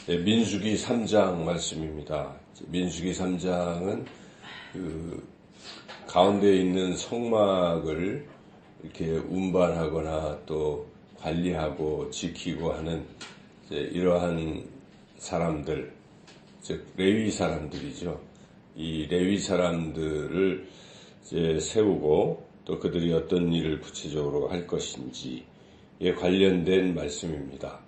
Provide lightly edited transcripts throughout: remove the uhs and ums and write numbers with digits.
네, 민수기 3장 말씀입니다. 민수기 3장은 그 가운데 있는 성막을 이렇게 운반하거나 또 관리하고 지키고 하는 이러한 사람들, 즉 레위 사람들이죠. 이 레위 사람들을 이제 세우고 또 그들이 어떤 일을 구체적으로 할 것인지에 관련된 말씀입니다.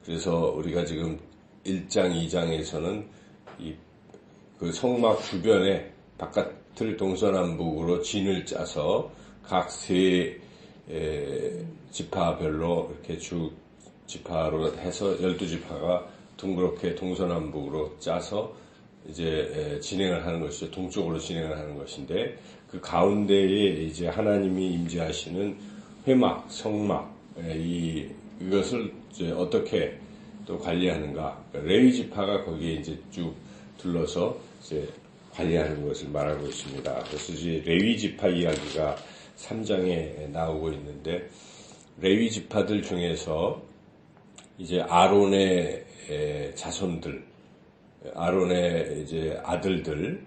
그래서 우리가 지금 1장, 2장에서는 그 성막 주변에 바깥을 동서남북으로 진을 짜서 각 세 지파별로 이렇게 주 지파로 해서 12지파가 둥그렇게 동서남북으로 짜서 이제 진행을 하는 것이죠. 동쪽으로 진행을 하는 것인데 그 가운데에 이제 하나님이 임재하시는 회막, 성막 이것을 이제 어떻게 또 관리하는가. 레위 지파가 거기에 이제 쭉 둘러서 이제 관리하는 것을 말하고 있습니다. 그래서 이제 레위 지파 이야기가 3장에 나오고 있는데 레위 지파들 중에서 이제 아론의 자손들, 아론의 이제 아들들은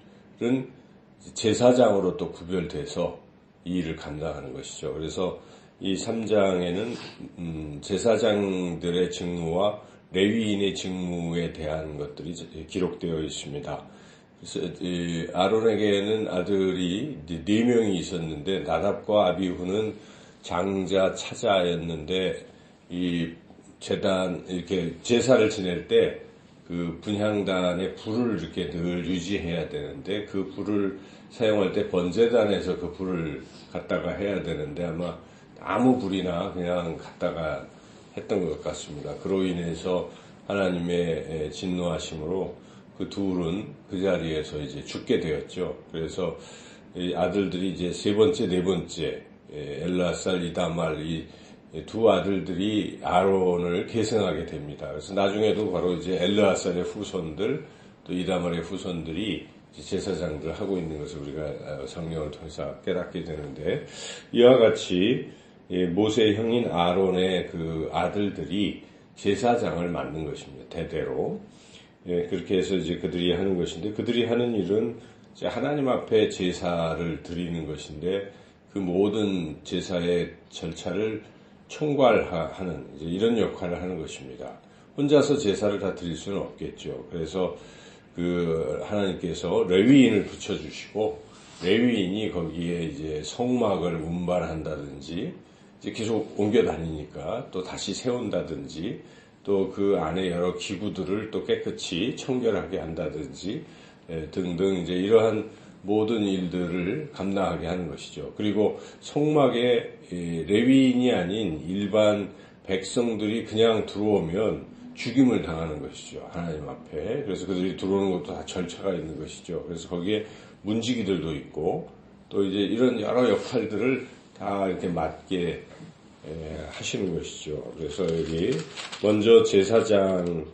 제사장으로 또 구별돼서 이 일을 감당하는 것이죠. 그래서 이 3장에는 제사장들의 직무와 레위인의 직무에 대한 것들이 기록되어 있습니다. 그래서 아론에게는 아들이 4명이 있었는데 나답과 아비후는 장자 차자였는데 이 제단 이렇게 제사를 지낼 때 그 분향단에 불을 이렇게 늘 유지해야 되는데 그 불을 사용할 때 번제단에서 그 불을 갖다가 해야 되는데 아마 아무 불이나 그냥 갖다가 했던 것 같습니다. 그로 인해서 하나님의 진노하심으로 그 둘은 그 자리에서 이제 죽게 되었죠. 그래서 이 아들들이 이제 세 번째, 네 번째 엘라살, 이다말 이 두 아들들이 아론을 계승하게 됩니다. 그래서 나중에도 바로 이제 엘라살의 후손들 또 이다말의 후손들이 제사장들 하고 있는 것을 우리가 성경을 통해서 깨닫게 되는데 이와 같이 모세의 형인 아론의 그 아들들이 제사장을 맡는 것입니다. 대대로. 그렇게 해서 이제 그들이 하는 것인데 그들이 하는 일은 이제 하나님 앞에 제사를 드리는 것인데 그 모든 제사의 절차를 총괄하는 이제 이런 역할을 하는 것입니다. 혼자서 제사를 다 드릴 수는 없겠죠. 그래서 그 하나님께서 레위인을 붙여주시고 레위인이 거기에 이제 성막을 운반한다든지 이제 계속 옮겨 다니니까 또 다시 세운다든지 또 그 안에 여러 기구들을 또 깨끗이 청결하게 한다든지 등등 이제 이러한 모든 일들을 감당하게 하는 것이죠. 그리고 성막에 레위인이 아닌 일반 백성들이 그냥 들어오면 죽임을 당하는 것이죠. 하나님 앞에. 그래서 그들이 들어오는 것도 다 절차가 있는 것이죠. 그래서 거기에 문지기들도 있고 또 이제 이런 여러 역할들을 다 이렇게 맡게 하시는 것이죠. 그래서 여기 먼저 제사장은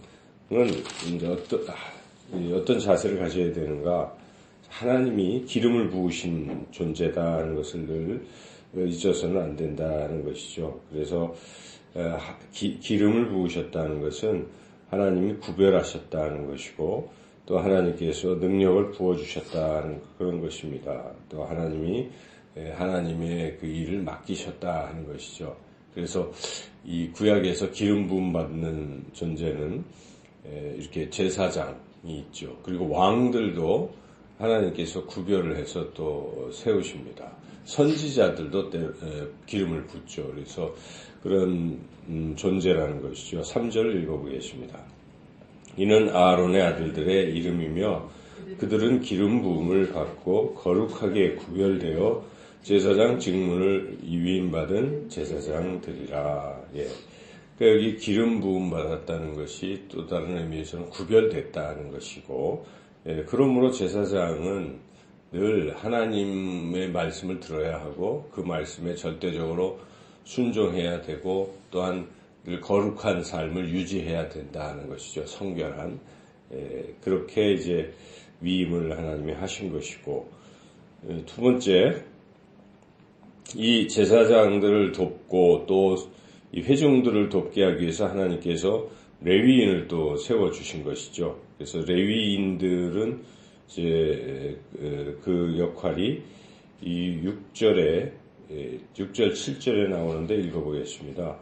이제 어떤 자세를 가져야 되는가? 하나님이 기름을 부으신 존재다는 것을 늘 잊어서는 안 된다는 것이죠. 그래서 기름을 부으셨다는 것은 하나님이 구별하셨다는 것이고 또 하나님께서 능력을 부어주셨다는 그런 것입니다. 또 하나님이 하나님의 그 일을 맡기셨다 하는 것이죠. 그래서 이 구약에서 기름 부음 받는 존재는 이렇게 제사장이 있죠. 그리고 왕들도 하나님께서 구별을 해서 또 세우십니다. 선지자들도 기름을 붓죠. 그래서 그런 존재라는 것이죠. 3절을 읽어보겠습니다. 이는 아론의 아들들의 이름이며 그들은 기름 부음을 받고 거룩하게 구별되어 제사장 직분을 위임받은 제사장들이라. 예. 그러니까 여기 기름 부음 받았다는 것이 또 다른 의미에서는 구별됐다는 것이고 그러므로 제사장은 늘 하나님의 말씀을 들어야 하고 그 말씀에 절대적으로 순종해야 되고 또한 늘 거룩한 삶을 유지해야 된다는 것이죠. 성결한. 그렇게 이제 위임을 하나님이 하신 것이고 두 번째 이 제사장들을 돕고 또 이 회중들을 돕게 하기 위해서 하나님께서 레위인을 또 세워주신 것이죠. 그래서 레위인들은 이제 그 역할이 이 6절, 7절에 나오는데 읽어보겠습니다.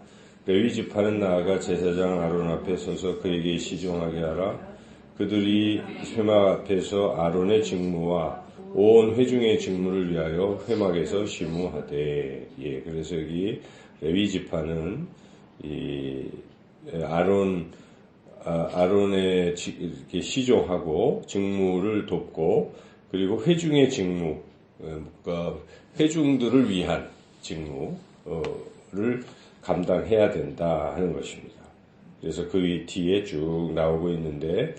레위 지파는 나아가 제사장 아론 앞에 서서 그에게 시종하게 하라. 그들이 회막 앞에서 아론의 직무와 온 회중의 직무를 위하여 회막에서 시무하되. 예, 그래서 여기 레위 지파는 이 아론의 이렇게 시종하고 직무를 돕고, 그리고 회중의 직무, 그러니까 회중들을 위한 직무를 감당해야 된다 하는 것입니다. 그래서 그 뒤에 쭉 나오고 있는데,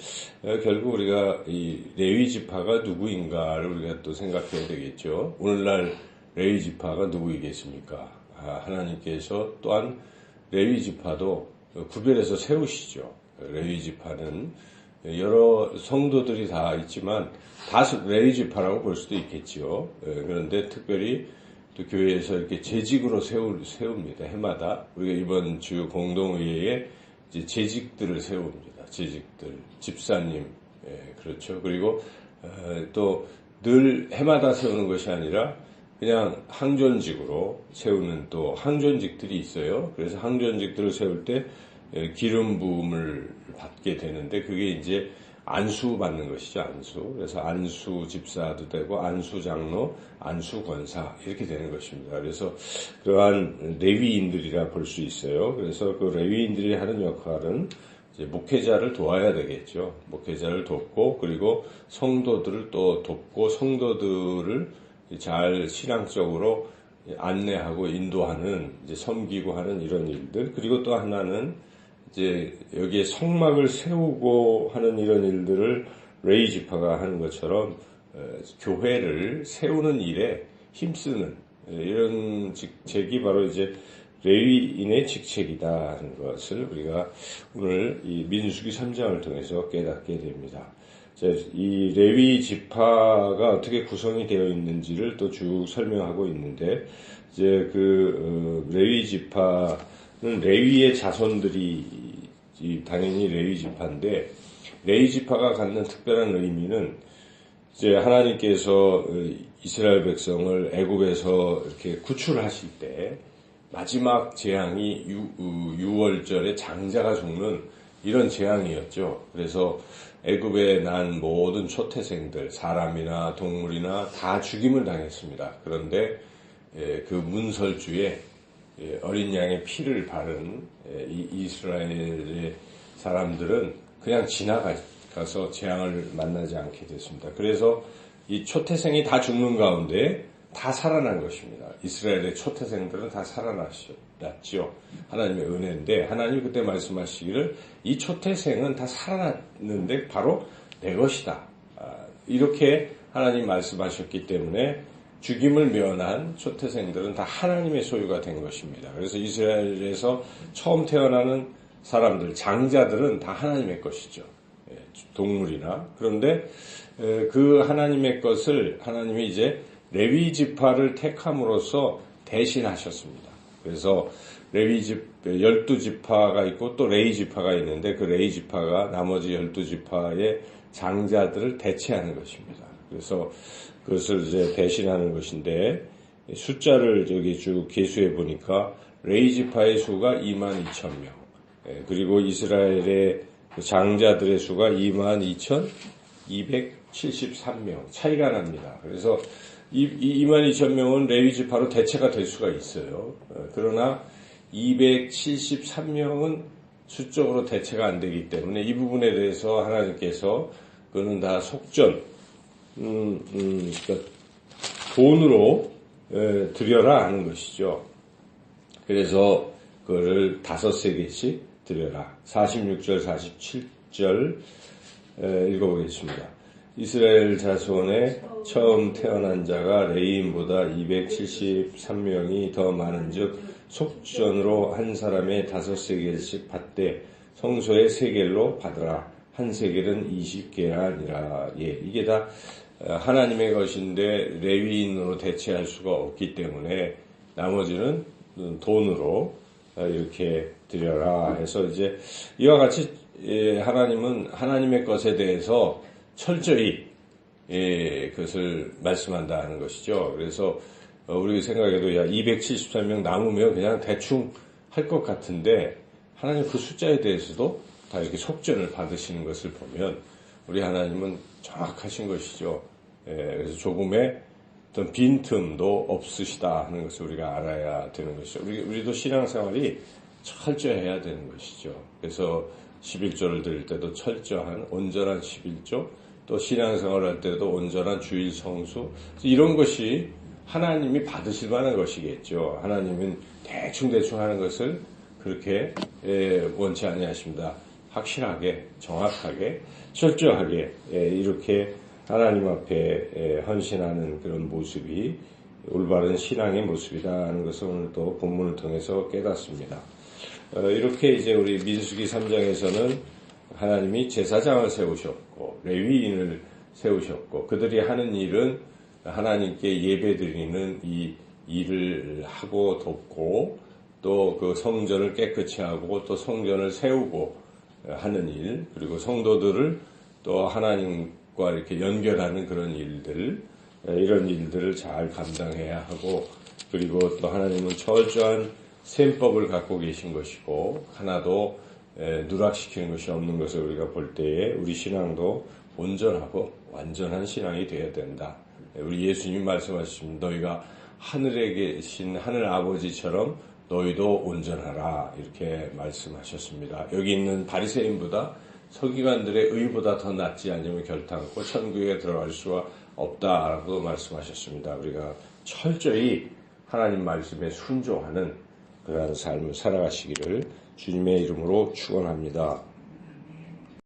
결국 우리가 이 레위 지파가 누구인가를 우리가 또 생각해야 되겠죠. 오늘날 레위 지파가 누구이겠습니까? 하나님께서 또한 레위 지파도 구별해서 세우시죠. 레위 지파는 여러 성도들이 다 있지만 다 레위 지파라고 볼 수도 있겠죠. 그런데 특별히 또 교회에서 이렇게 재직으로 세웁니다. 해마다 우리가 이번 주 공동의회에 이제 재직들을 세웁니다. 재직들, 집사님, 그렇죠. 그리고 또 늘 해마다 세우는 것이 아니라 그냥 항존직으로 세우는 또 항존직들이 있어요. 그래서 항존직들을 세울 때 기름 부음을 받게 되는데, 그게 이제 안수 받는 것이죠. 안수. 그래서 안수 집사도 되고 안수 장로, 안수 권사 이렇게 되는 것입니다. 그래서 그러한 레위인들이라 볼 수 있어요. 그래서 그 레위인들이 하는 역할은 이제 목회자를 도와야 되겠죠. 목회자를 돕고, 그리고 성도들을 또 돕고, 성도들을 잘 신앙적으로 안내하고 인도하는, 이제 섬기고 하는 이런 일들. 그리고 또 하나는 이제 여기에 성막을 세우고 하는 이런 일들을 레위 지파가 하는 것처럼 교회를 세우는 일에 힘쓰는 이런 직책이 바로 이제 레위인의 직책이다 하는 것을 우리가 오늘 이 민수기 3장을 통해서 깨닫게 됩니다. 이 레위 지파가 어떻게 구성이 되어 있는지를 또 쭉 설명하고 있는데, 이제 레위 지파는 레위의 자손들이 당연히 레위 지파인데, 레위 지파가 갖는 특별한 의미는 이제 하나님께서 이스라엘 백성을 애굽에서 이렇게 구출하실 때 마지막 재앙이 유월절에 장자가 죽는 이런 재앙이었죠. 그래서 애굽에 난 모든 초태생들, 사람이나 동물이나 다 죽임을 당했습니다. 그런데 그 문설주에 어린 양의 피를 바른 이스라엘의 사람들은 그냥 지나가서 재앙을 만나지 않게 됐습니다. 그래서 이 초태생이 다 죽는 가운데 다 살아난 것입니다. 이스라엘의 초태생들은 다 살아났죠. 하나님의 은혜인데, 하나님이 그때 말씀하시기를 이 초태생은 다 살아났는데 바로 내 것이다. 이렇게 하나님 말씀하셨기 때문에 죽임을 면한 초태생들은 다 하나님의 소유가 된 것입니다. 그래서 이스라엘에서 처음 태어나는 사람들, 장자들은 다 하나님의 것이죠. 동물이나. 그런데 그 하나님의 것을 하나님이 이제 레위 지파를 택함으로써 대신하셨습니다. 그래서 레위 12지파가 있고 또 레위 지파가 있는데, 그 레위 지파가 나머지 12지파의 장자들을 대체하는 것입니다. 그래서 그것을 이제 대신하는 것인데, 숫자를 여기 쭉 계수해 보니까 레위 지파의 수가 22,000명, 그리고 이스라엘의 장자들의 수가 22,273명 차이가 납니다. 그래서 이 22,000명은 레위 지파로 대체가 될 수가 있어요. 그러나 273명은 수적으로 대체가 안 되기 때문에 이 부분에 대해서 하나님께서 그는 다 속전, 그러니까 돈으로 드려라 하는 것이죠. 그래서 그거를 5세계씩 드려라. 46절, 47절 읽어보겠습니다. 이스라엘 자손의 처음 태어난 자가 레위인보다 273명이 더 많은즉 속전으로 한 사람의 5세겔씩 받되 성소의 세겔로 받으라. 한 세겔은 20개라니라. 이게 다 하나님의 것인데 레위인으로 대체할 수가 없기 때문에 나머지는 돈으로 이렇게 드려라 해서 이제 이와 같이 하나님은 하나님의 것에 대해서 철저히 그것을 말씀한다는 것이죠. 그래서 우리 생각해도 273명 남으면 그냥 대충 할 것 같은데 하나님 그 숫자에 대해서도 다 이렇게 속전을 받으시는 것을 보면 우리 하나님은 정확하신 것이죠. 그래서 조금의 어떤 빈틈도 없으시다 하는 것을 우리가 알아야 되는 것이죠. 우리도 신앙생활이 철저해야 되는 것이죠. 그래서 11조를 드릴 때도 철저한 온전한 11조, 또 신앙생활을 할 때도 온전한 주일 성수, 이런 것이 하나님이 받으실 만한 것이겠죠. 하나님은 대충 하는 것을 그렇게 원치 아니하십니다. 확실하게, 정확하게, 철저하게 이렇게 하나님 앞에 헌신하는 그런 모습이 올바른 신앙의 모습이라는 것을 오늘 또 본문을 통해서 깨닫습니다. 이렇게 이제 우리 민수기 3장에서는 하나님이 제사장을 세우셨고 레위인을 세우셨고 그들이 하는 일은 하나님께 예배드리는 이 일을 하고 돕고 또 그 성전을 깨끗이 하고 또 성전을 세우고 하는 일, 그리고 성도들을 또 하나님과 이렇게 연결하는 그런 일들, 이런 일들을 잘 감당해야 하고, 그리고 또 하나님은 철저한 셈법을 갖고 계신 것이고 하나도 누락시키는 것이 없는 것을 우리가 볼 때에 우리 신앙도 온전하고 완전한 신앙이 되어야 된다. 우리 예수님이 말씀하셨습니다. 너희가 하늘에 계신 하늘 아버지처럼 너희도 온전하라, 이렇게 말씀하셨습니다. 여기 있는 바리새인보다 서기관들의 의보다 더 낫지 않으면 결탄코 천국에 들어갈 수가 없다라고 말씀하셨습니다. 우리가 철저히 하나님 말씀에 순종하는 그러한 삶을 살아가시기를 주님의 이름으로 축원합니다.